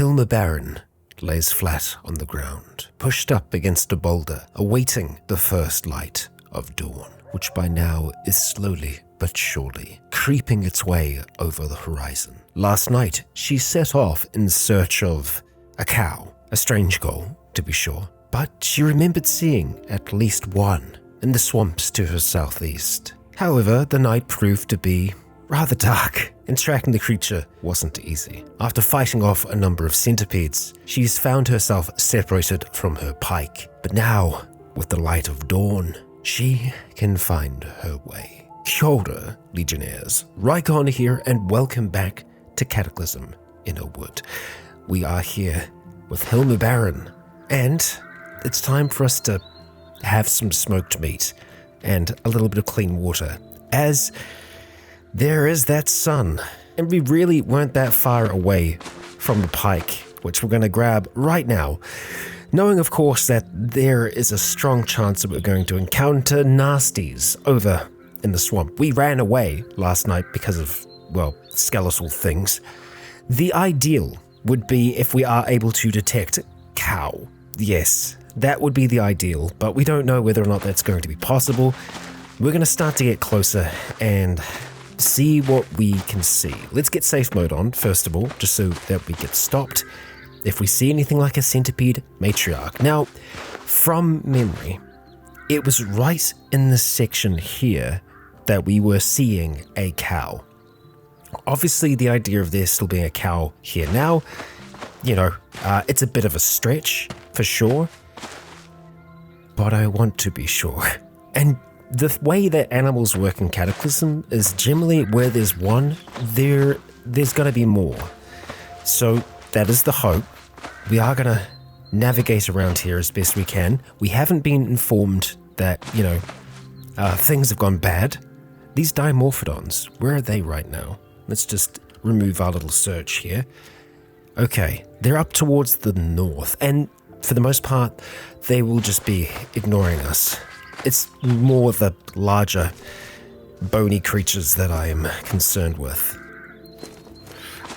Hilma Baron lays flat on the ground, pushed up against a boulder, awaiting the first light of dawn, which by now is slowly but surely creeping its way over the horizon. Last night, she set off in search of a cow, a strange goal, to be sure, but she remembered seeing at least one in the swamps to her southeast. However, the night proved to be rather dark, and tracking the creature wasn't easy. After fighting off a number of centipedes, she's found herself separated from her pike. But now, with the light of dawn, she can find her way. Kia ora, Legionnaires. Rycon here, and welcome back to Cataclysm, Innawood. We are here with Hilma Baron, and it's time for us to have some smoked meat and a little bit of clean water, as there is that sun, and we really weren't that far away from the pike, which we're going to grab right now, knowing of course that there is a strong chance that we're going to encounter nasties over in the swamp. We ran away last night because of, well, skeletal things. The ideal would be if we are able to detect cow. Yes, that would be the ideal, but we don't know whether or not that's going to be possible. We're going to start to get closer and see what we can see. Let's get safe mode on, first of all, just so that we get stopped if we see anything like a centipede matriarch. Now, from memory, it was right in this section here that we were seeing a cow. Obviously, the idea of there still being a cow here now, you know, it's a bit of a stretch, for sure, but I want to be sure. And the way that animals work in Cataclysm is generally where there's one, there's got to be more. So that is the hope. We are going to navigate around here as best we can. We haven't been informed that, you know, things have gone bad. These dimorphodons, where are they right now? Let's just remove our little search here. Okay, they're up towards the north, and for the most part, they will just be ignoring us. It's more the larger, bony creatures that I am concerned with.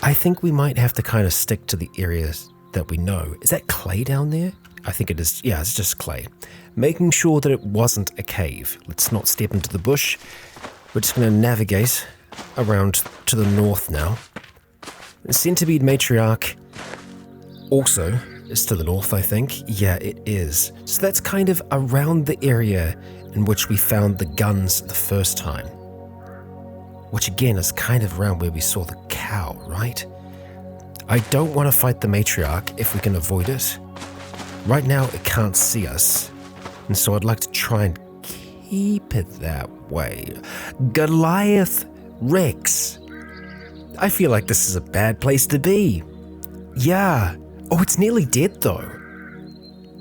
I think we might have to kind of stick to the areas that we know. Is that clay down there? I think it is. Yeah, it's just clay. Making sure that it wasn't a cave. Let's not step into the bush. We're just going to navigate around to the north now. The centipede matriarch also is to the north, I think. Yeah, it is. So that's kind of around the area in which we found the guns the first time. Which again is kind of around where we saw the cow, right? I don't want to fight the matriarch if we can avoid it. Right now it can't see us, and so I'd like to try and keep it that way. Goliath Rex. I feel like this is a bad place to be. Yeah. Oh, it's nearly dead though.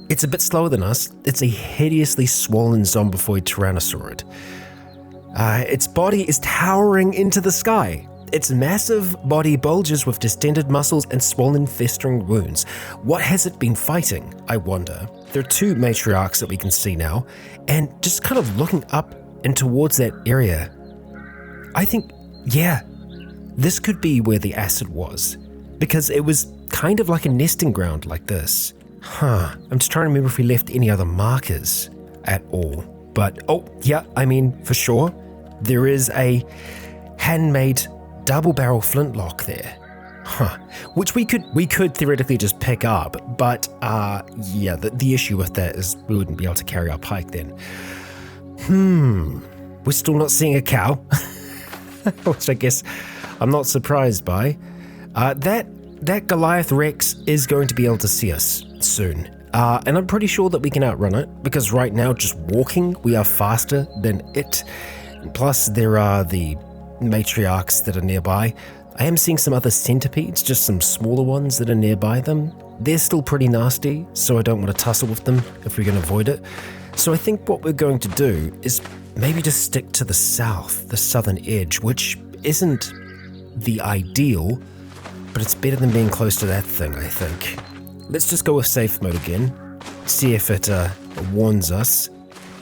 It's a bit slower than us. It's a hideously swollen zombifoid tyrannosaurid. Its body is towering into the sky. Its massive body bulges with distended muscles and swollen festering wounds. What has it been fighting, I wonder? There are two matriarchs that we can see now, and just kind of looking up and towards that area, I think, yeah, this could be where the acid was, because it was kind of like a nesting ground like this. I'm just trying to remember if we left any other markers at all. But, oh, yeah, I mean, for sure, there is a handmade double-barrel flintlock there. Which we could theoretically just pick up, but, yeah, the issue with that is we wouldn't be able to carry our pike then. We're still not seeing a cow, which I guess I'm not surprised by. That Goliath Rex is going to be able to see us soon. And I'm pretty sure that we can outrun it, because right now, just walking, we are faster than it. Plus, there are the matriarchs that are nearby. I am seeing some other centipedes, just some smaller ones that are nearby them. They're still pretty nasty, so I don't want to tussle with them if we can avoid it. So I think what we're going to do is maybe just stick to the south, the southern edge, which isn't the ideal, but it's better than being close to that thing, I think. Let's just go with safe mode again, see if it warns us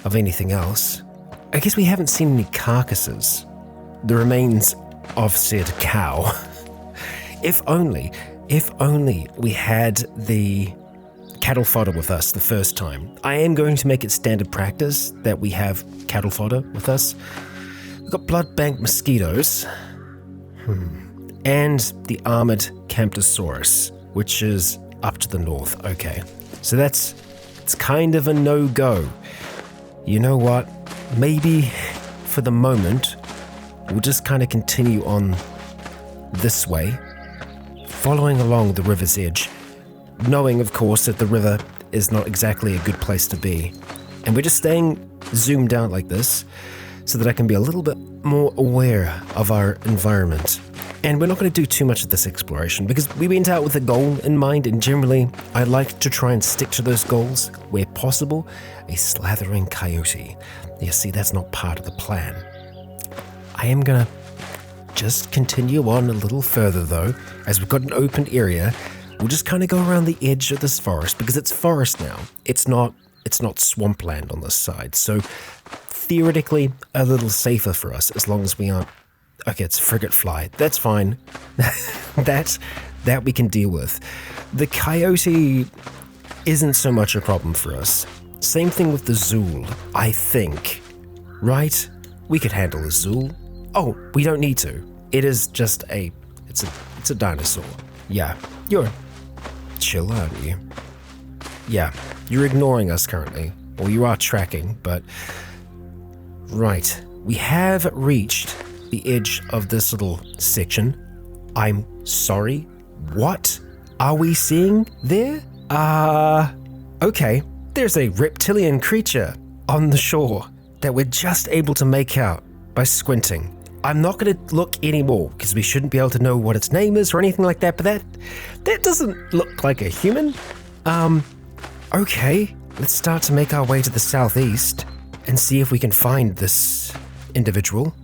of anything else. I guess we haven't seen any carcasses. The remains of said cow. If only If only we had the cattle fodder with us the first time. I am going to make it standard practice that we have cattle fodder with us. We've got blood bank mosquitoes. And the armored Camptosaurus, which is up to the north. Okay, so it's kind of a no-go. You know what? Maybe for the moment, we'll just kind of continue on this way, following along the river's edge, knowing, of course, that the river is not exactly a good place to be. And we're just staying zoomed out like this so that I can be a little bit more aware of our environment. And we're not going to do too much of this exploration because we went out with a goal in mind, and generally I like to try and stick to those goals where possible. A slathering coyote. You see, that's not part of the plan. I am going to just continue on a little further though, as we've got an open area. We'll just kind of go around the edge of this forest because it's forest now. It's not swampland on this side. So theoretically a little safer for us as long as we aren't. Okay, it's frigate fly. That's fine. that we can deal with. The coyote isn't so much a problem for us. Same thing with the Zool, I think. Right? We could handle the Zool. Oh, we don't need to. It is just it's a dinosaur. Yeah, you're chill, aren't you? Yeah, you're ignoring us currently. Or you are tracking, but... Right, we have reached the edge of this little section. I'm sorry, what are we seeing there? Okay, there's a reptilian creature on the shore that we're just able to make out by squinting. I'm not going to look anymore because we shouldn't be able to know what its name is or anything like that, but that doesn't look like a human. Okay, let's start to make our way to the southeast and see if we can find this individual.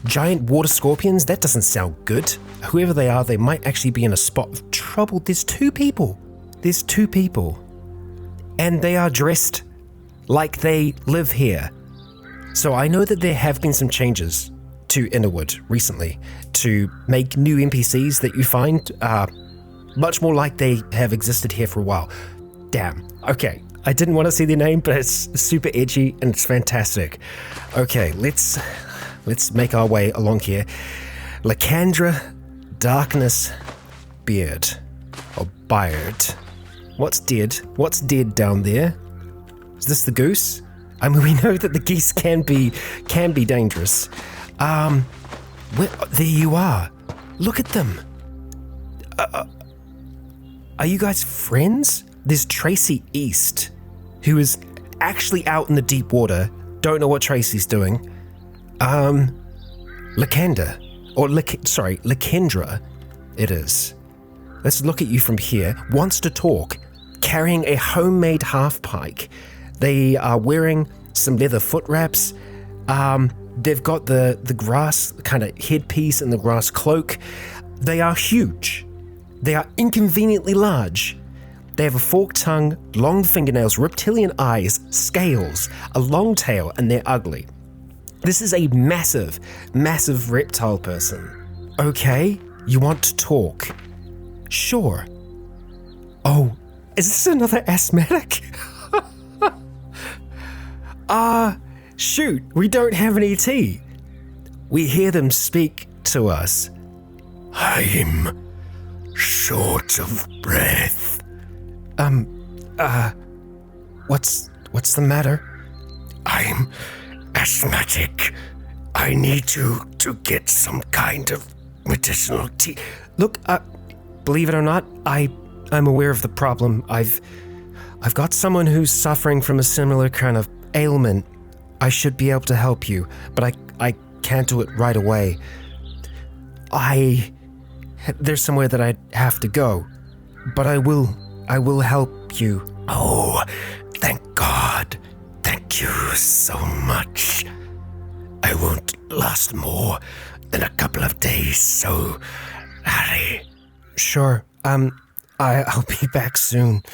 Giant water scorpions, that doesn't sound good. Whoever they are, they might actually be in a spot of trouble. There's two people. And they are dressed like they live here. So I know that there have been some changes to Innawood recently to make new NPCs that you find much more like they have existed here for a while. Damn. Okay. I didn't want to see their name, but it's super edgy and it's fantastic. Okay, let's make our way along here. Lakendra, Darkness, Beard, or Beard. What's dead down there? Is this the goose? I mean, we know that the geese can be dangerous. There you are. Look at them. Are you guys friends? There's Tracy East, who is actually out in the deep water. Don't know what Tracy's doing. Lakendra, it is. Let's look at you from here. Wants to talk, carrying a homemade half-pike. They are wearing some leather foot wraps. They've got the grass kind of headpiece and the grass cloak. They are huge. They are inconveniently large. They have a forked tongue, long fingernails, reptilian eyes, scales, a long tail, and they're ugly. This is a massive, massive reptile person. Okay, you want to talk. Sure. Oh, is this another asthmatic? Shoot, we don't have any tea. We hear them speak to us. I'm short of breath. What's the matter? I'm asthmatic. I need to get some kind of medicinal tea. Look, believe it or not, I'm aware of the problem. I've got someone who's suffering from a similar kind of ailment. I should be able to help you, but I can't do it right away. There's somewhere that I have to go, but I will help you. Oh, thank God. Thank you so much. I won't last more than a couple of days, so hurry. Sure. I'll be back soon.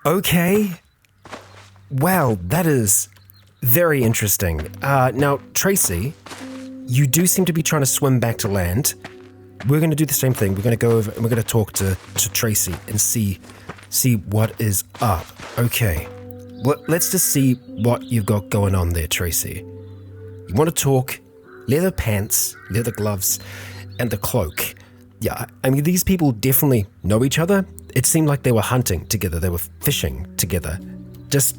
Okay. Well, that is very interesting. Now, Tracy, you do seem to be trying to swim back to land. we're going to do the same thing. We're going to go over and we're going to talk to Tracy and see what is up. Okay. Let's just see what you've got going on there, Tracy. You want to talk leather pants, leather gloves, and the cloak. Yeah, I mean, these people definitely know each other. It seemed like they were hunting together. They were fishing together. Just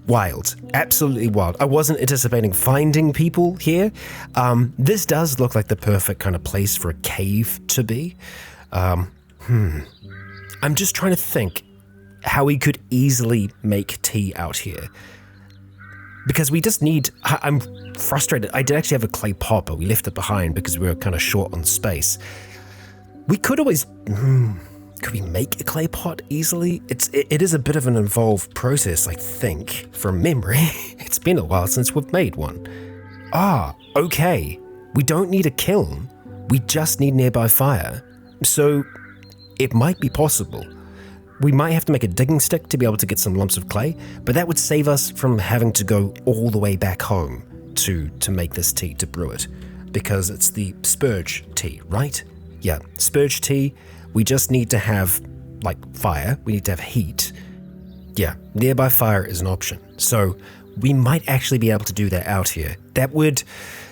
wild. Absolutely wild. I wasn't anticipating finding people here. This does look like the perfect kind of place for a cave to be. I'm just trying to think how we could easily make tea out here. Because we just need... I'm frustrated. I did actually have a clay pot, but we left it behind because we were kind of short on space. We could always... Could we make a clay pot easily? It is a bit of an involved process, I think, from memory. It's been a while since we've made one. Okay. We don't need a kiln. We just need nearby fire. So it might be possible. We might have to make a digging stick to be able to get some lumps of clay, but that would save us from having to go all the way back home to make this tea, to brew it, because it's the spurge tea, right? Yeah, spurge tea. We just need to have, fire. We need to have heat. Yeah, nearby fire is an option. So we might actually be able to do that out here. That would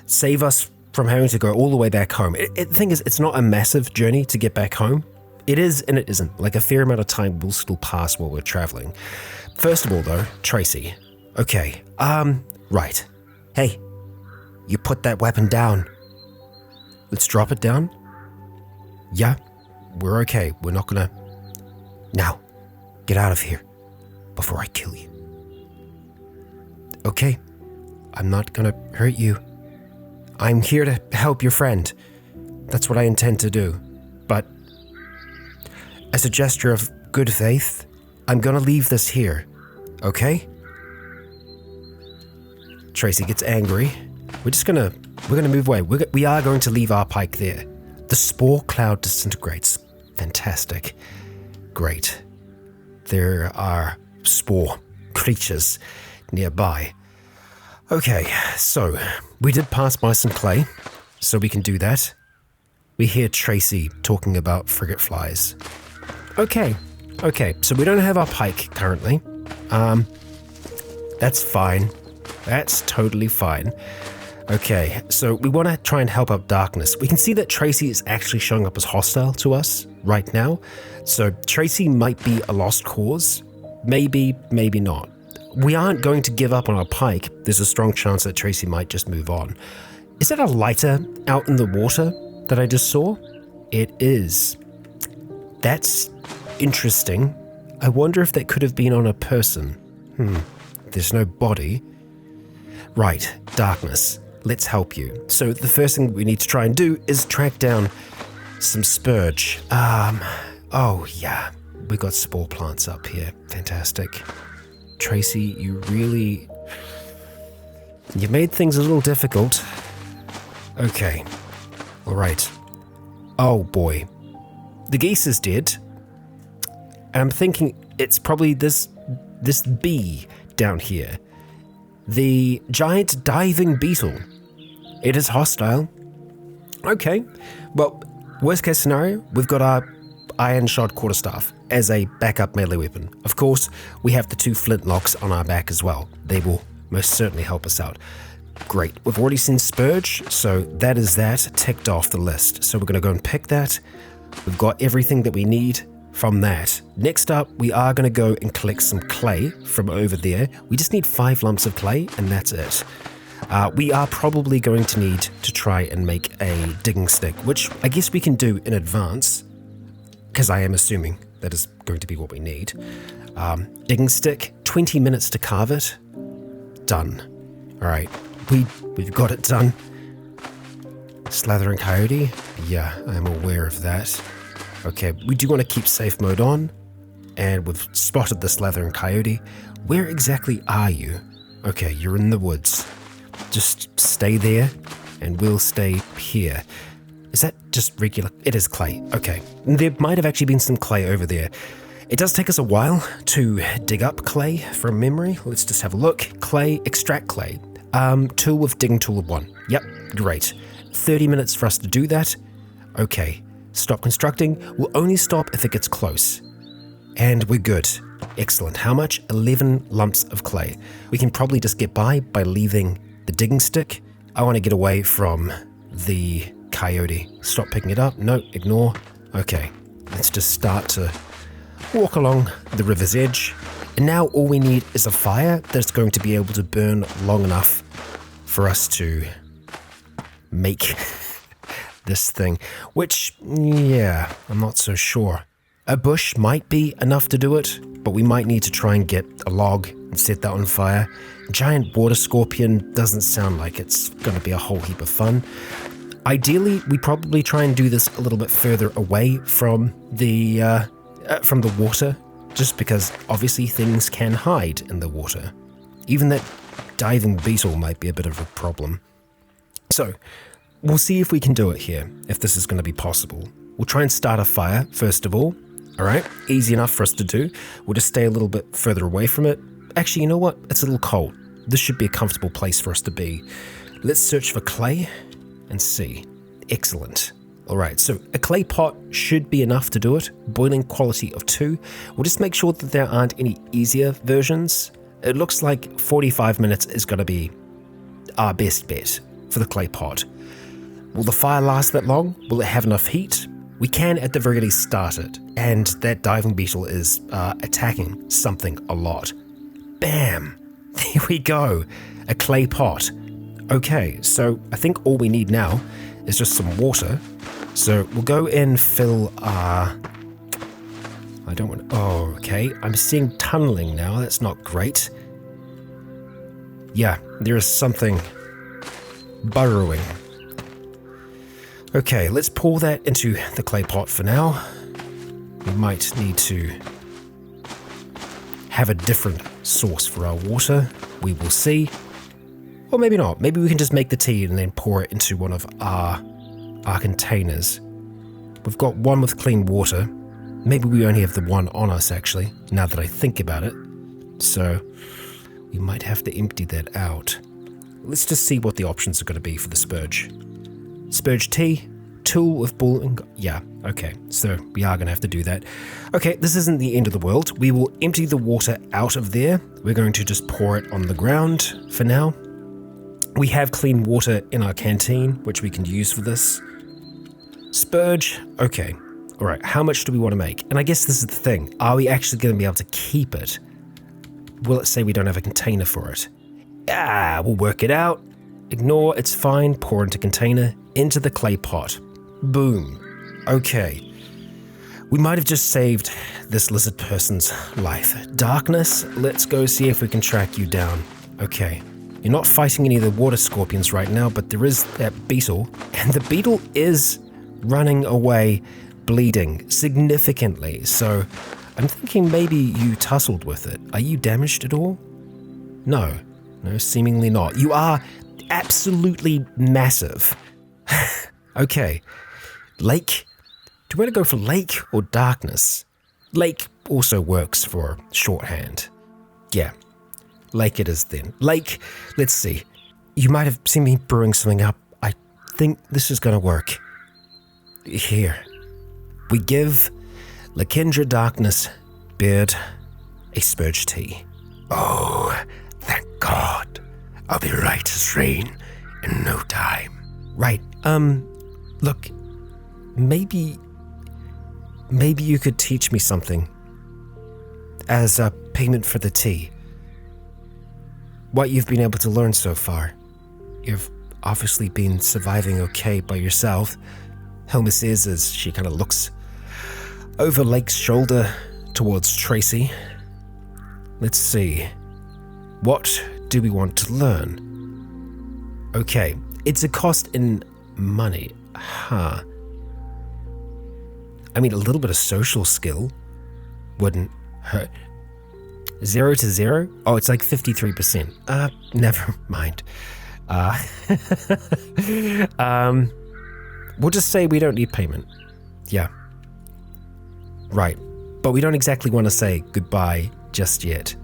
save us from having to go all the way back home. The thing is, it's not a massive journey to get back home. It is and it isn't. A fair amount of time will still pass while we're traveling. First of all, though, Tracy. Okay, right. Hey, you put that weapon down. Let's drop it down. Yeah, we're okay. We're not gonna... Now, get out of here before I kill you. Okay, I'm not gonna hurt you. I'm here to help your friend. That's what I intend to do. But as a gesture of good faith, I'm gonna leave this here, okay? Tracy gets angry. We're gonna move away. We are going to leave our pike there. The spore cloud disintegrates. Fantastic. Great. There are spore creatures nearby. Okay, so we did pass by some clay, so we can do that. We hear Tracy talking about frigate flies. Okay, so we don't have our pike currently. That's fine. That's totally fine. Okay, so we want to try and help out darkness. We can see that Tracy is actually showing up as hostile to us right now. So Tracy might be a lost cause. Maybe, maybe not. We aren't going to give up on our pike. There's a strong chance that Tracy might just move on. Is that a lighter out in the water that I just saw? It is. That's interesting. I wonder if that could have been on a person. There's no body. Right, darkness. Let's help you. So the first thing we need to try and do is track down some spurge. Oh yeah, we got spore plants up here. Fantastic. Tracy, you made things a little difficult. Okay. All right. Oh boy. The geese is dead. And I'm thinking it's probably this bee down here. The giant diving beetle. It is hostile. Okay. Well, worst case scenario, we've got our iron shod quarterstaff as a backup melee weapon. Of course, we have the 2 flintlocks on our back as well. They will most certainly help us out. Great. We've already seen Spurge, so that is that ticked off the list. So we're going to go and pick that. We've got everything that we need from that. Next up, we are going to go and collect some clay from over there. We just need 5 lumps of clay, and that's it. We are probably going to need to try and make a digging stick, which I guess we can do in advance, because I am assuming that is going to be what we need. Digging stick, 20 minutes to carve it. Done. All right, we've got it done. Slathering Coyote? Yeah, I'm aware of that. Okay, we do want to keep safe mode on, and we've spotted the Slathering Coyote. Where exactly are you? Okay, you're in the woods. Just stay there, and we'll stay here. Is that just regular? It is clay. Okay. There might have actually been some clay over there. It does take us a while to dig up clay from memory. Let's just have a look. Clay, extract clay. Tool with digging tool of 1. Yep, great. 30 minutes for us to do that. Okay. Stop constructing. We'll only stop if it gets close. And we're good. Excellent. How much? 11 lumps of clay. We can probably just get by leaving the digging stick. I want to get away from the coyote. Stop picking it up. No, ignore. Okay, let's just start to walk along the river's edge. And now all we need is a fire that's going to be able to burn long enough for us to make this thing. Which, yeah, I'm not so sure. A bush might be enough to do it, but we might need to try and get a log and set that on fire. Giant water scorpion doesn't sound like it's going to be a whole heap of fun. Ideally, we probably try and do this a little bit further away from the water, just because obviously things can hide in the water. Even that diving beetle might be a bit of a problem. So, we'll see if we can do it here, if this is going to be possible. We'll try and start a fire, first of all. Alright, easy enough for us to do. We'll just stay a little bit further away from it. Actually, you know what? It's a little cold. This should be a comfortable place for us to be. Let's search for clay and see. Excellent. Alright, so a clay pot should be enough to do it. Boiling quality of 2. We'll just make sure that there aren't any easier versions. It looks like 45 minutes is going to be our best bet for the clay pot. Will the fire last that long? Will it have enough heat? We can at the very least start it, and that diving beetle is attacking something a lot. Bam! There we go! A clay pot. Okay, so I think all we need now is just some water. So we'll go and fill our... I don't want... Oh, okay. I'm seeing tunneling now. That's not great. Yeah, there is something burrowing. Okay, let's pour that into the clay pot for now. We might need to have a different source for our water. We will see. Or maybe not. Maybe we can just make the tea and then pour it into one of our containers. We've got one with clean water. Maybe we only have the one on us, actually, now that I think about it. So we might have to empty that out. Let's just see what the options are going to be for the spurge. Spurge tea, tool with boiling... Yeah, okay, so we are going to have to do that. Okay, this isn't the end of the world. We will empty the water out of there. We're going to just pour it on the ground for now. We have clean water in our canteen, which we can use for this. Spurge, okay. All right, how much do we want to make? And I guess this is the thing. Are we actually going to be able to keep it? Will it say we don't have a container for it? We'll work it out. Ignore, it's fine. Pour into container, into the clay pot. Boom. Okay. We might have just saved this lizard person's life. Darkness, let's go see if we can track you down. Okay. You're not fighting any of the water scorpions right now, but there is that beetle. And the beetle is running away, bleeding significantly. So I'm thinking maybe you tussled with it. Are you damaged at all? No, seemingly not. You are absolutely massive. Okay. Lake. Do you want to go for lake or darkness? Lake also works for shorthand. Yeah. Lake it is then. Lake, let's see. You might have seen me brewing something up. I think this is going to work. Here. We give Lakendra Darkness Beard a spurge tea. Oh, thank God. I'll be right as rain in no time. Right. Look, maybe you could teach me something as a payment for the tea. What you've been able to learn so far. You've obviously been surviving okay by yourself. Hilma says as she kind of looks over Lake's shoulder towards Tracy. Let's see. What do we want to learn? Okay, it's a cost in money. Huh. I mean, a little bit of social skill wouldn't hurt. 0 to 0? Oh, it's like 53%. Never mind. We'll just say we don't need payment. Yeah. Right. But we don't exactly want to say goodbye just yet.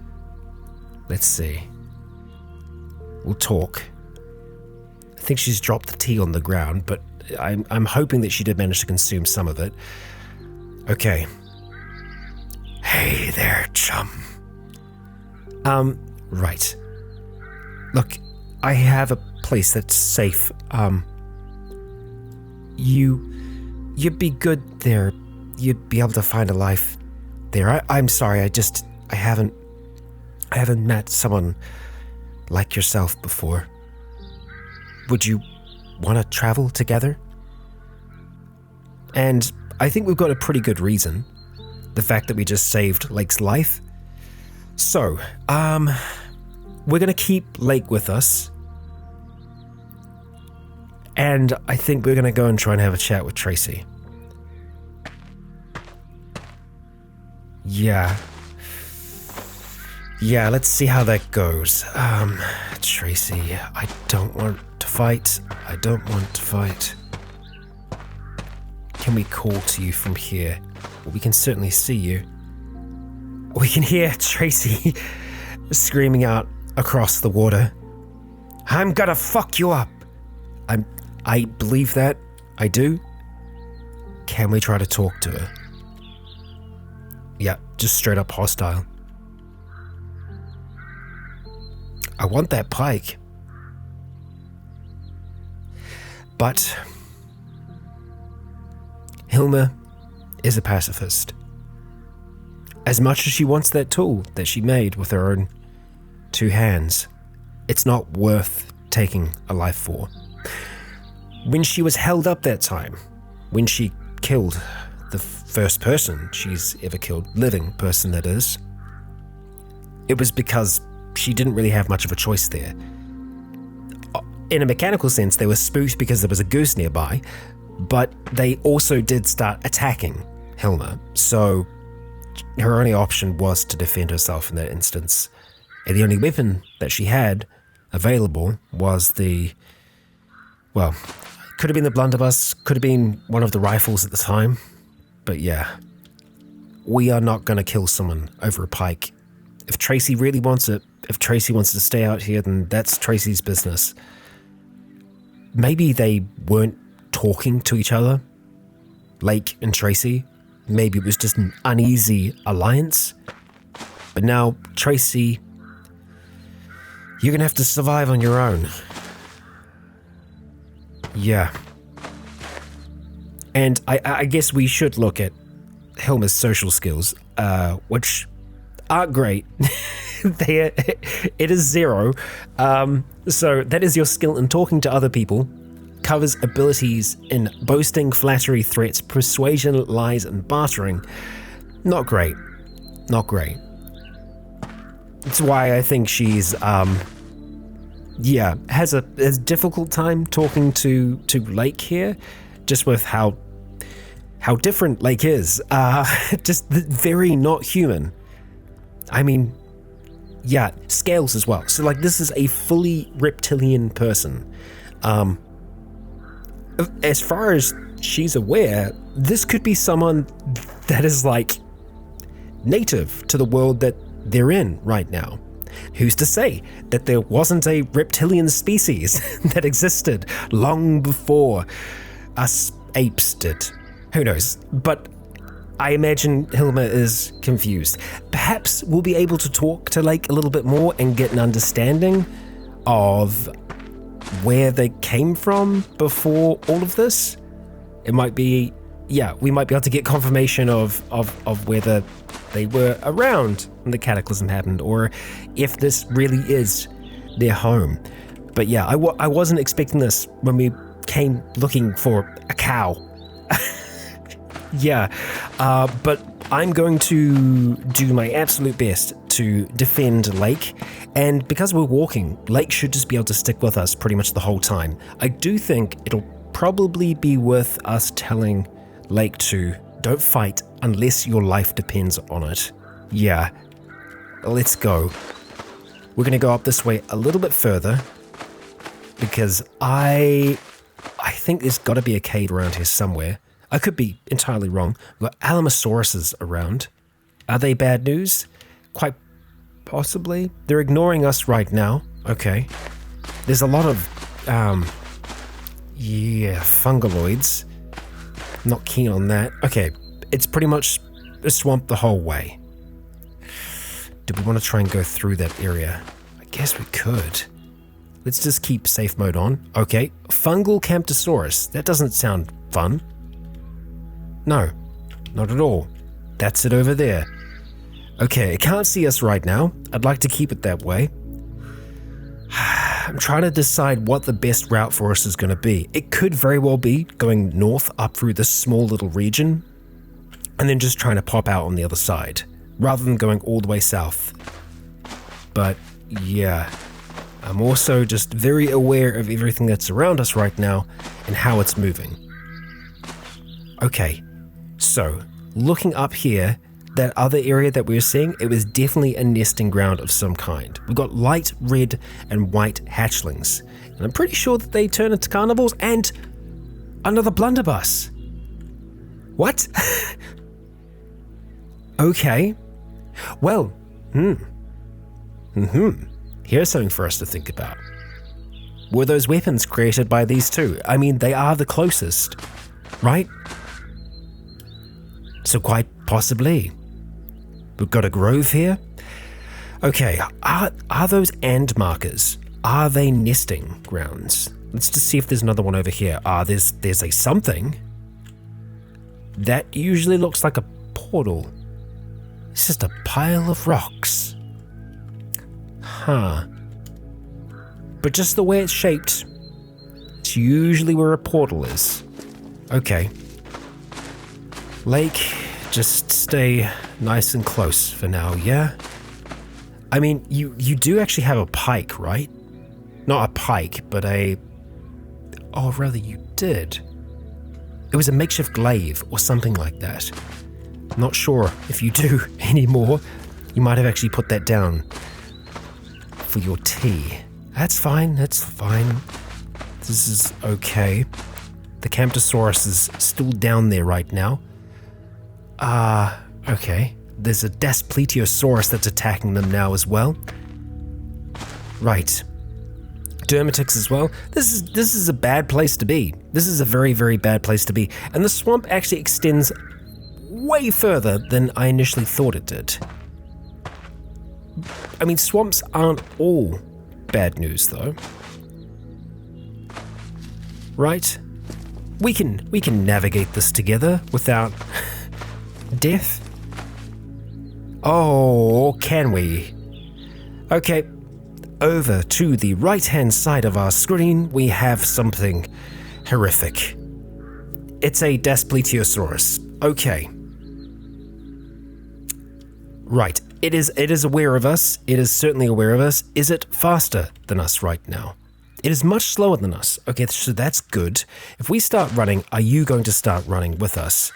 Let's see. We'll talk. I think she's dropped the tea on the ground, but I'm hoping that she did manage to consume some of it. Okay. Hey there, chum. Right. Look, I have a place that's safe. You'd be good there. You'd be able to find a life there. I'm sorry, I haven't met someone like yourself before. Would you want to travel together? And I think we've got a pretty good reason. The fact that we just saved Lake's life. So, we're gonna keep Lake with us. And I think we're gonna go and try and have a chat with Tracy. Yeah, let's see how that goes. Tracy, I don't want to fight. Can we call to you from here? Well, we can certainly see you. We can hear Tracy screaming out across the water. I'm gonna fuck you up. I believe that. I do. Can we try to talk to her? Yeah, just straight up hostile. I want that pike. But Hilma is a pacifist. As much as she wants that tool that she made with her own 2 hands, it's not worth taking a life for. When she was held up that time, when she killed the first person she's ever killed, living person that is, it was because she didn't really have much of a choice there. In a mechanical sense, they were spooked because there was a goose nearby, but they also did start attacking Hilma, so her only option was to defend herself in that instance. And the only weapon that she had available was could have been the blunderbuss, could have been one of the rifles at the time, but yeah, we are not going to kill someone over a pike. If Tracy really wants it, if Tracy wants to stay out here, then that's Tracy's business. Maybe they weren't talking to each other, Lake and Tracy. Maybe it was just an uneasy alliance. But now, Tracy, you're gonna have to survive on your own. Yeah. And I guess we should look at Hilma's social skills, which aren't great. It is 0. So that is your skill in talking to other people. Covers abilities in boasting, flattery, threats, persuasion, lies, and bartering. Not great. That's why I think she's, has a difficult time talking to Lake here, just with how different Lake is. Just very not human. I mean, yeah, scales as well. So, this is a fully reptilian person. As far as she's aware, this could be someone that is, native to the world that they're in right now. Who's to say that there wasn't a reptilian species that existed long before us apes did? Who knows? But I imagine Hilma is confused. Perhaps we'll be able to talk to Lake a little bit more and get an understanding of where they came from before all of this. It might be, we might be able to get confirmation of whether they were around when the Cataclysm happened, or if this really is their home. But I wasn't expecting this when we came looking for a cow. But I'm going to do my absolute best to defend Lake, and because we're walking, Lake should just be able to stick with us pretty much the whole time. I do think it'll probably be worth us telling Lake to don't fight unless your life depends on it. Yeah, let's go. We're going to go up this way a little bit further, because I think there's got to be a cave around here somewhere. I could be entirely wrong. We've got Alamosauruses around. Are they bad news? Quite possibly. They're ignoring us right now. Okay. There's a lot of, Yeah, fungaloids. Not keen on that. Okay, it's pretty much a swamp the whole way. Do we want to try and go through that area? I guess we could. Let's just keep safe mode on. Okay, fungal Camptosaurus. That doesn't sound fun. No, not at all. That's it over there. Okay, it can't see us right now. I'd like to keep it that way. I'm trying to decide what the best route for us is going to be. It could very well be going north up through this small little region and then just trying to pop out on the other side rather than going all the way south. But yeah, I'm also just very aware of everything that's around us right now and how it's moving. Okay, so looking up here, that other area that we were seeing, it was definitely a nesting ground of some kind. We've got light red and white hatchlings, and I'm pretty sure that they turn into carnivores, and another blunderbuss. What? Okay. Well, here's something for us to think about. Were those weapons created by these two? I mean, they are the closest, right? So quite possibly. We've got a grove here. Okay, are those and markers? Are they nesting grounds? Let's just see if there's another one over here. There's a something. That usually looks like a portal. It's just a pile of rocks. Huh. But just the way it's shaped, it's usually where a portal is. Okay. Lake, just stay nice and close for now, yeah? I mean, you do actually have a pike, right? Not a pike, but oh, rather you did. It was a makeshift glaive or something like that. Not sure if you do anymore. You might have actually put that down for your tea. That's fine, that's fine. This is okay. The Camptosaurus is still down there right now. Okay. There's a Daspletosaurus that's attacking them now as well. Right. Dermatix as well. This is a bad place to be. This is a very, very bad place to be. And the swamp actually extends way further than I initially thought it did. I mean, swamps aren't all bad news, though. Right? We can navigate this together without death. Oh, can we? Okay, over to the right-hand side of our screen, we have something horrific. It's a Daspletosaurus. Okay. Right, it is aware of us. It is certainly aware of us. Is it faster than us right now? It is much slower than us. Okay, so that's good. If we start running, are you going to start running with us?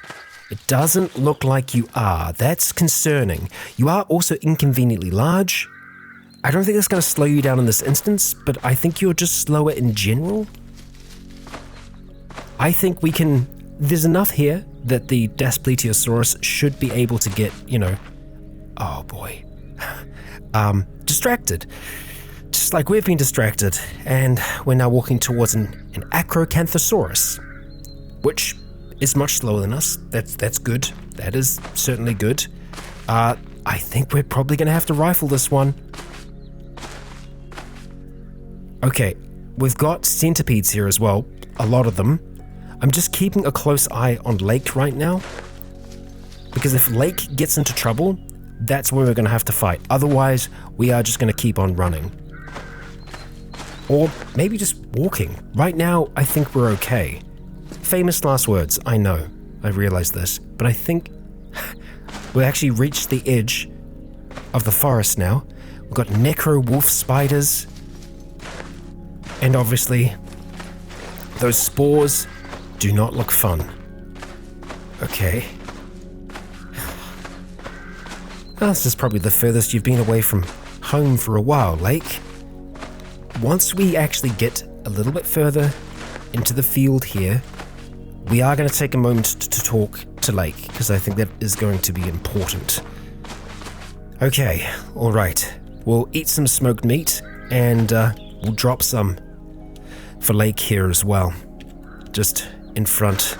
It doesn't look like you are. That's concerning. You are also inconveniently large. I don't think that's going to slow you down in this instance, but I think you're just slower in general. I think we can... There's enough here that the Daspletosaurus should be able to get, oh boy, distracted. Just like we've been distracted, and we're now walking towards an Acrocanthosaurus, which is much slower than us. That's good. That is certainly good. I think we're probably going to have to rifle this one. Okay, we've got centipedes here as well, a lot of them. I'm just keeping a close eye on Lake right now, because if Lake gets into trouble, that's where we're going to have to fight. Otherwise, we are just going to keep on running. Or maybe just walking. Right now, I think we're okay. Famous last words, I know. I realize this. But I think we've actually reached the edge of the forest now. We've got necro wolf spiders. And obviously, those spores do not look fun. Okay. Well, this is probably the furthest you've been away from home for a while, Lake. Once we actually get a little bit further into the field here, we are going to take a moment to talk to Lake, because I think that is going to be important. Okay, alright. We'll eat some smoked meat, and we'll drop some for Lake here as well. just in front,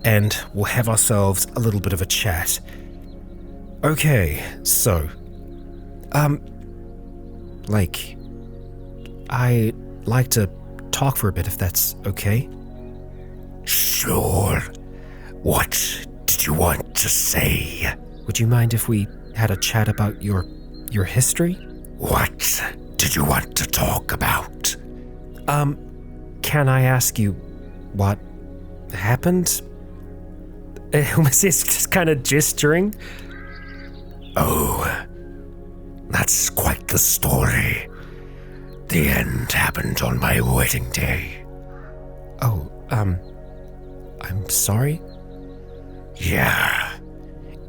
and we'll have ourselves a little bit of a chat. Okay, so, Lake, I'd like to talk for a bit if that's okay. Sure. What did you want to say? Would you mind if we had a chat about your history? What did you want to talk about? Can I ask you what happened? Hilma's just kind of gesturing. Oh, that's quite the story. The end happened on my wedding day. Oh, I'm sorry? Yeah.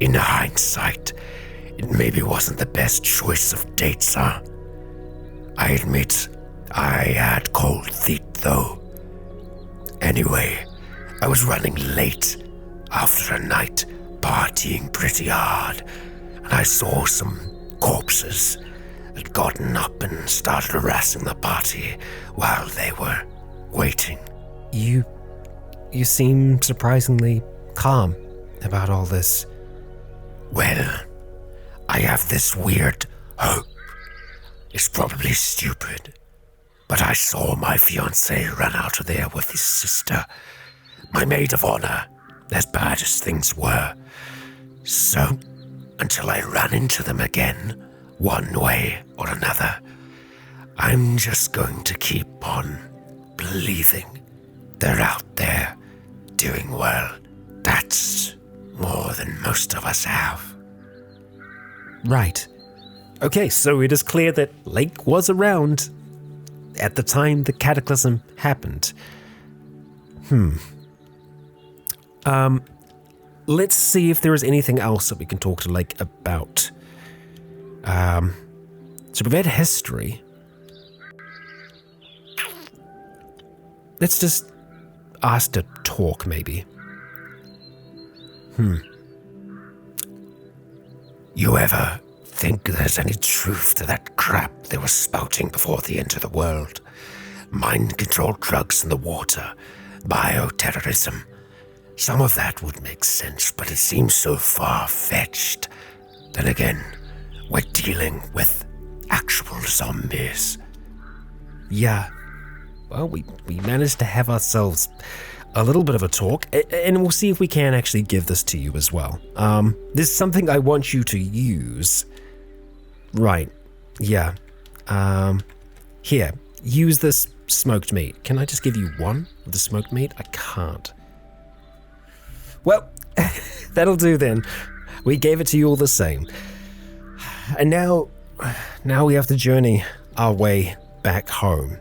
In hindsight, it maybe wasn't the best choice of dates, huh? I admit, I had cold feet, though. Anyway, I was running late after a night partying pretty hard, and I saw some corpses had gotten up and started harassing the party while they were waiting. You seem surprisingly calm about all this. Well, I have this weird hope. It's probably stupid, but I saw my fiancé run out of there with his sister, my maid of honor, as bad as things were. So, until I run into them again, one way or another, I'm just going to keep on believing they're out there doing well. That's more than most of us have. Right. Okay, so it is clear that Lake was around at the time the Cataclysm happened. Let's see if there is anything else that we can talk to Lake about. So we've had history. Let's just ask to talk, maybe. You ever think there's any truth to that crap they were spouting before the end of the world? Mind-controlled drugs in the water, bioterrorism. Some of that would make sense, but it seems so far-fetched. Then again, we're dealing with actual zombies. Yeah. Well, we managed to have ourselves a little bit of a talk, and we'll see if we can actually give this to you as well. There's something I want you to use. Right. Yeah. Here, use this smoked meat. Can I just give you one of the smoked meat? I can't. Well, that'll do then. We gave it to you all the same. And now we have to journey our way back home.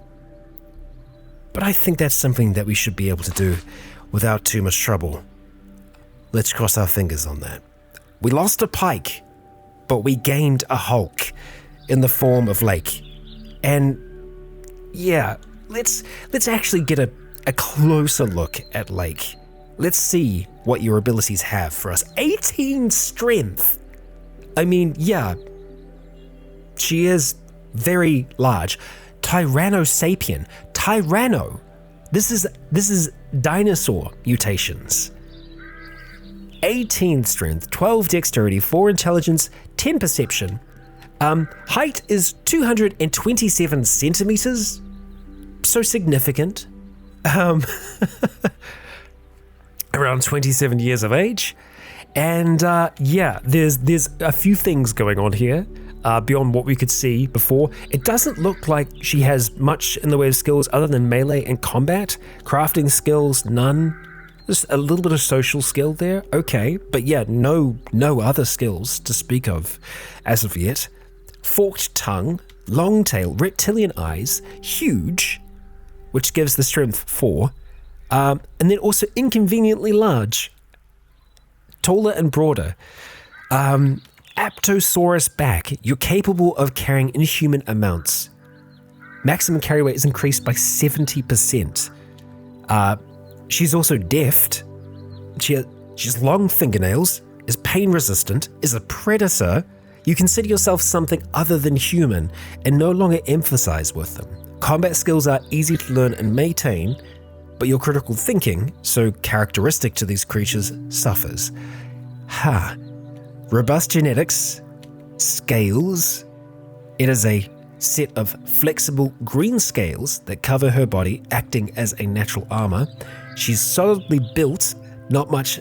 But I think that's something that we should be able to do without too much trouble. Let's cross our fingers on that. We lost a pike, but we gained a hulk in the form of Lake. And yeah, let's actually get a closer look at Lake. Let's see what your abilities have for us. 18 strength. I mean, yeah, she is very large. Tyrannosapien. Tyranno. This is dinosaur mutations. 18 strength, 12 dexterity, 4 intelligence, 10 perception. Height is 227 centimeters. So significant. Around 27 years of age. And yeah, there's a few things going on here. Beyond what we could see before. It doesn't look like she has much in the way of skills other than melee and combat. Crafting skills, none. Just a little bit of social skill there. Okay, but yeah, no other skills to speak of as of yet. Forked tongue, long tail, reptilian eyes, huge, which gives the strength 4. And then also inconveniently large. Taller and broader. Aptosaurus back, you're capable of carrying inhuman amounts. Maximum carry weight is increased by 70%. She's also deft. She has long fingernails, is pain resistant, is a predator. You consider yourself something other than human and no longer emphasize with them. Combat skills are easy to learn and maintain. but your critical thinking, so characteristic to these creatures, suffers. Robust genetics, scales. It is a set of flexible green scales that cover her body, acting as a natural armor. She's solidly built, not much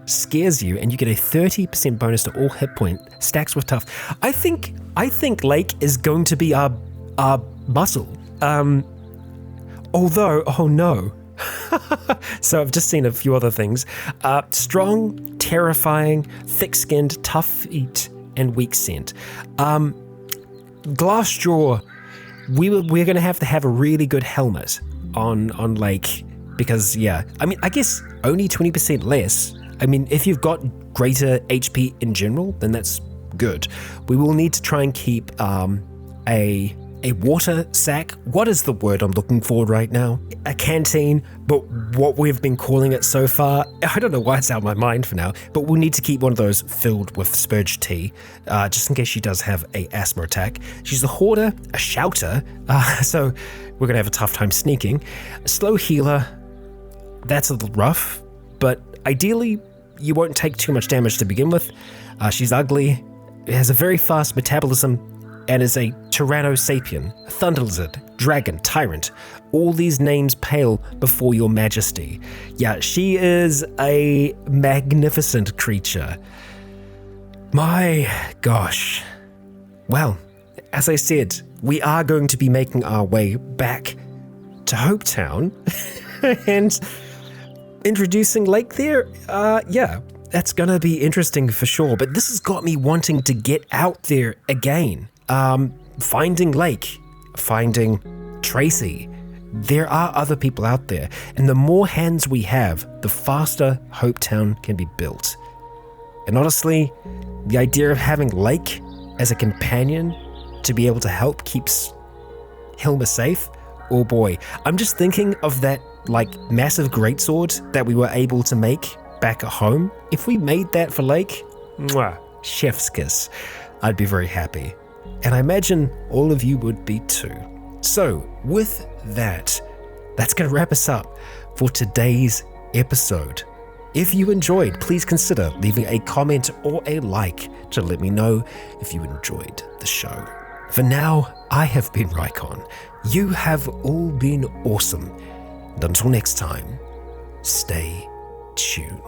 scares you, and you get a 30% bonus to all hit point stacks with tough. I think Lake is going to be our muscle. Although, oh no. So I've just seen a few other things. Strong, terrifying, thick-skinned, tough feet, and weak scent. Glassjaw, we're going to have a really good helmet on Lake because, I guess only 20% less. I mean, if you've got greater HP in general, then that's good. We will need to try and keep a water sack. What is the word I'm looking for right now? A canteen, but what we've been calling it so far, I don't know why it's out of my mind for now, but we'll need to keep one of those filled with spurge tea, just in case she does have a asthma attack. She's a hoarder, a shouter, so we're going to have a tough time sneaking. A slow healer, that's a little rough, but ideally you won't take too much damage to begin with. She's ugly, has a very fast metabolism, and is a Tyrannosapien, a Thunder Lizard, Dragon, Tyrant. All these names pale before your majesty. Yeah, she is a magnificent creature. My gosh. Well, as I said, we are going to be making our way back to Hopetown and introducing Lake there. That's gonna be interesting for sure, but this has got me wanting to get out there again. Finding Lake, finding Tracy. There are other people out there, and the more hands we have, the faster Hopetown can be built. And honestly, the idea of having Lake as a companion to be able to help keeps Hilma safe, oh boy. I'm just thinking of that massive greatsword that we were able to make back at home. If we made that for Lake, mwah, chef's kiss. I'd be very happy. And I imagine all of you would be too. So, with that, that's going to wrap us up for today's episode. If you enjoyed, please consider leaving a comment or a like to let me know if you enjoyed the show. For now, I have been Rycon. You have all been awesome. And until next time, stay tuned.